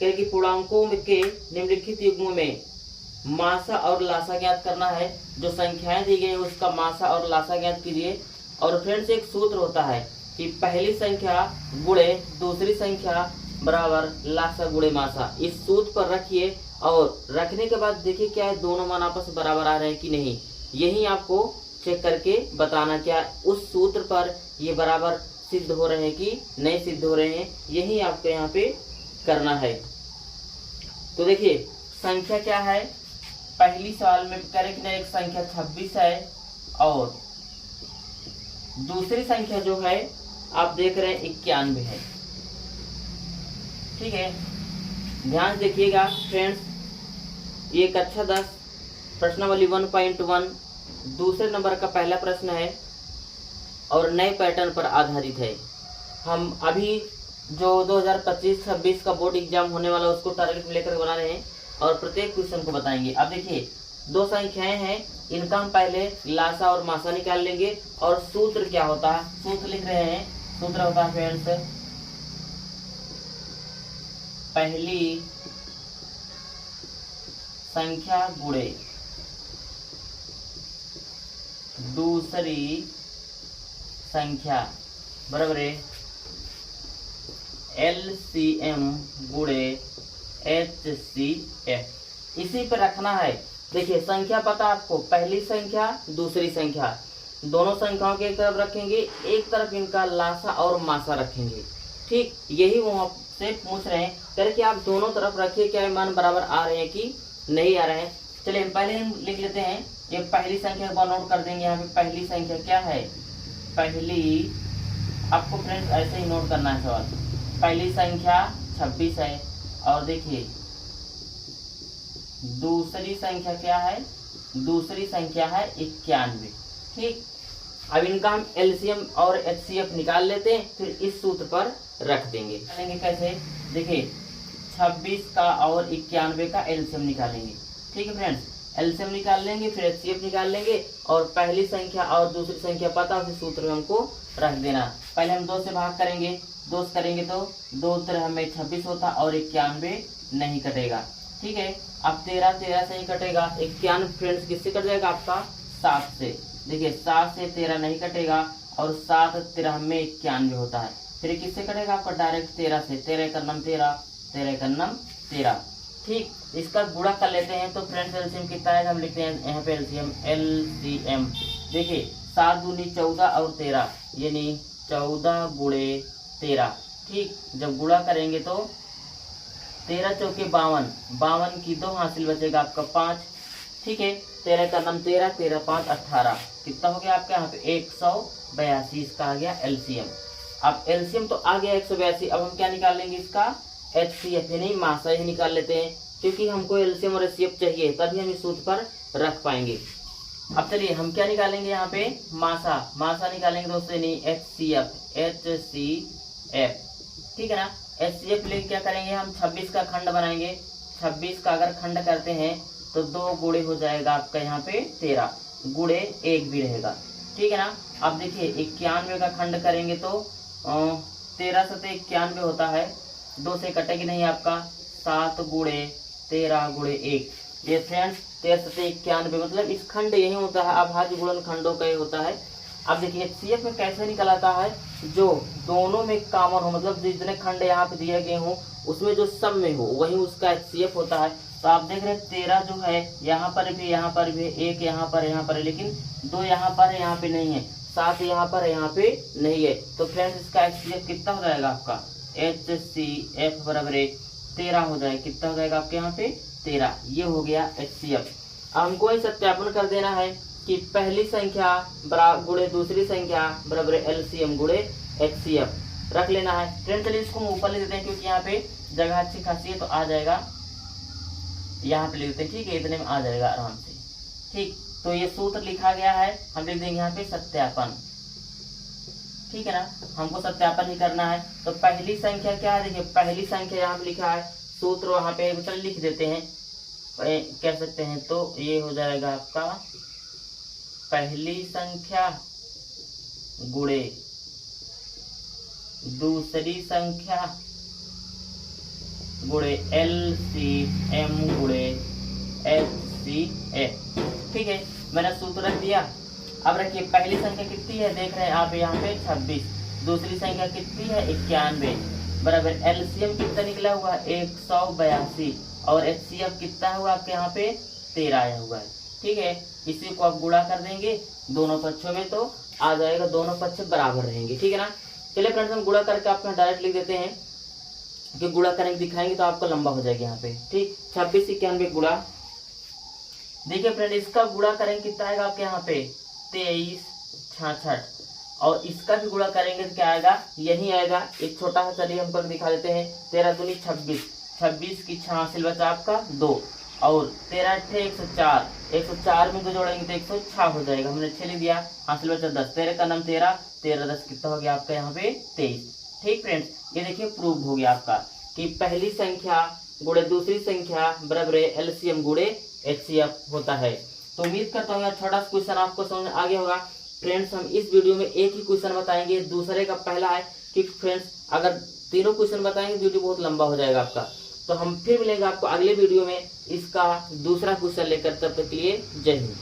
कहे कि पूर्णांकों के निम्नलिखित युग्मों में मासा और लासा ज्ञात करना है। जो संख्याएं दी गई है उसका मासा और लासा ज्ञात कीजिए। और फ्रेंड्स एक सूत्र होता है कि पहली संख्या गुणे दूसरी संख्या बराबर लासा गुणे मासा। इस सूत्र पर रखिए और रखने के बाद देखिए क्या है, दोनों मान आपस में बराबर आ रहे हैं कि नहीं, यही आपको चेक करके बताना क्या उस सूत्र पर ये बराबर सिद्ध हो रहे हैं कि नहीं सिद्ध हो रहे हैं, यही आपको यहाँ पे करना है। तो देखिए संख्या क्या है, पहली सवाल में करें कि ना एक संख्या 26 है और दूसरी संख्या जो है आप देख रहे हैं 91 है। ठीक है, ध्यान देखिएगा फ्रेंड्स, ये कक्षा 10 प्रश्नावली 1.1 दूसरे नंबर का पहला प्रश्न है और नए पैटर्न पर आधारित है। हम अभी जो 2025-26 का बोर्ड एग्जाम होने वाला है उसको टारगेट में लेकर बना रहे हैं और प्रत्येक क्वेश्चन को बताएंगे। अब देखिए दो संख्याएं हैं, इनका हम पहले लासा और मासा निकाल लेंगे और सूत्र क्या होता है, सूत्र लिख रहे हैं। सूत्र होता है फ्रेंड्स, पहली संख्या गुणे दूसरी संख्या बराबर है LCM गुणे HCF। इसी पे रखना है। देखिए संख्या पता आपको, पहली संख्या दूसरी संख्या, दोनों संख्याओं के एक तरफ रखेंगे, एक तरफ इनका लासा और मासा रखेंगे। ठीक, यही वो आपसे पूछ रहे हैं करके आप दोनों तरफ रखिए, क्या मान बराबर आ रहे हैं कि नहीं आ रहे हैं। चलिए हम पहले हम लिख लेते हैं, ये पहली संख्या को नोट कर देंगे। यहाँ पे पहली संख्या क्या है, पहली, आपको फ्रेंड्स ऐसे ही नोट करना है सवाल, पहली संख्या 26 है और देखिए दूसरी संख्या क्या है, दूसरी संख्या है 91। ठीक, अब इनका हम एलसीएम और एचसीएफ निकाल लेते हैं, फिर इस सूत्र पर रख देंगे। निकालेंगे कैसे, देखिए 26 का और 91 का एलसीएम निकालेंगे। ठीक है फ्रेंड्स, एलसीएम निकाल लेंगे, फिर एचसीएफ निकाल लेंगे और पहली संख्या और दूसरी संख्या पता उसी सूत्र में हमको रख देना। पहले हम 2 से भाग करेंगे, 2 से करेंगे तो 2 तरह में 26 होता और 91 नहीं कटेगा। ठीक है, अब 13 से ही कटेगा। 91 फ्रेंड्स किससे कट जाएगा आपका, 7 से। देखिए 7 से 13 नहीं कटेगा और 7 13 में 91 होता है। फिर किससे कटेगा आपका, डायरेक्ट 13 से। 13 का नम 13, 13 का नम 13। ठीक, इसका गुणा कर लेते हैं तो फ्रेंड्स एलसीएम कितना है, हम लिखते हैं यहाँ पे एलसीएम LCM। देखिए 7 दूनी 14 और 13 यानी 14 गुणे 13। ठीक, जब गुणा करेंगे तो 13 चौके 52, 52 की 2 हासिल बचेगा आपका 5। ठीक है, 13 का नम 13, 13 5 18, कितना हो गया आपका यहाँ पे 182। इसका आ गया एलसीएम। अब एलसीएम तो आ गया 182, अब हम क्या निकाल लेंगे, इसका HCF यानी मासा ही निकाल लेते हैं, क्योंकि हमको एलसीएम और HCF चाहिए, तभी हम इस सूत्र पर रख पाएंगे। अब चलिए हम क्या निकालेंगे, यहाँ पे मासा, मासा निकालेंगे दोस्तों यानी HCF। ठीक है ना, HCF लेके क्या करेंगे हम, 26 का खंड बनाएंगे। 26 का अगर खंड करते हैं तो 2 गुणे हो जाएगा आपका यहाँ पे 13, गुणे 1 भी रहेगा। ठीक है ना, अब देखिए 91 का खंड करेंगे तो 13 से 91 होता है, 2 से कटेगी नहीं आपका, 7 गुणे 13 गुणे 1। ये फ्रेंड्स 13 से 91 मतलब इस खंड यही होता है, अभाज्य गुणन खंडों का ही होता है। अब देखिए HCF में कैसे निकल आता है, जो दोनों में कॉमन हो, मतलब जितने खंड यहाँ पे दिए गए हों उसमें जो सब में हो वही उसका HCF होता है। तो आप देख रहे हैं 13 जो है यहाँ पर भी 1 यहाँ पर है, लेकिन 2 यहाँ पर यहाँ पे नहीं है, 7 यहाँ पे नहीं है। तो फ्रेंड्स इसका HCF कितना हो जाएगा आपका, HCF बराबर 13 हो जाएगा। कितना हो जाएगा आपके यहाँ पे 13, ये हो गया HCF। हमको ये सत्यापन कर देना है कि पहली संख्या गुणे दूसरी संख्या बराबर LCM गुणे HCF रख लेना है। फ्रेंड चलिए इसको हम ऊपर ले देते हैं, क्योंकि यहाँ पे जगह अच्छी खासी है तो आ जाएगा, यहाँ पे ले देते हैं। ठीक है, इतने में आ जाएगा आराम से। ठीक, तो ये सूत्र लिखा गया है, हम लिख देंगे यहाँ पे सत्यापन। ठीक है ना, हमको सत्यापन ही करना है। तो पहली संख्या क्या है, देखिए पहली संख्या यहाँ पे लिखा है, सूत्र वहां पे चल लिख देते हैं, कह सकते हैं। तो ये हो जाएगा आपका पहली संख्या गुणे दूसरी संख्या गुणे LCM गुणे HCF। ठीक है, मैंने सूत्र रख दिया। अब रखिए पहली संख्या कितनी है, देख रहे हैं आप यहाँ पे 26, दूसरी संख्या कितनी है 91, बराबर एलसीएम कितना निकला हुआ 182 और HCF कितना हुआ आपके यहाँ पे 13 आया हुआ है। ठीक है, इसी को आप गुणा कर देंगे दोनों पक्षों में तो आ जाएगा, दोनों पक्ष बराबर रहेंगे। ठीक है ना। चलिए फ्रेंड्स हम गुणा करके आपको डायरेक्ट लिख देते हैं, कि गुणा करेंगे दिखाएंगे तो आपको लंबा हो जाएगा यहाँ पे। ठीक, 26 91 गुणा, देखिए फ्रेंड इसका गुणा करेंगे कितना आएगा आपके यहाँ पे 23 66, और इसका भी गुणा करेंगे तो क्या आएगा, यही आएगा। एक छोटा सा चलिए हम करके दिखा देते हैं, 13 दूनी 26, 26 की 6 हासिल बचा आपका 2, और 13 × 104, 104 में 2 जोड़ेंगे तो 106 हो जाएगा, हमने 6 लिख दिया, हासिल बचा 10, 13 का नाम 13, 13 10 कितना हो गया आपका यहाँ पे 23। ठीक फ्रेंड्स, ये देखिए प्रूव हो गया आपका कि पहली संख्या गुणे दूसरी संख्या बराबर एलसीएम गुणे HCF होता है। तो उम्मीद करता हूँ छोटा सा क्वेश्चन आपको समझ आ गया होगा। फ्रेंड्स हम इस वीडियो में एक ही क्वेश्चन बताएंगे, दूसरे का पहला है कि फ्रेंड्स अगर तीनों क्वेश्चन बताएंगे वीडियो बहुत लंबा हो जाएगा आपका। तो हम फिर मिलेंगे आपको अगले वीडियो में इसका दूसरा क्वेश्चन लेकर, तब तक के लिए जय हिंद।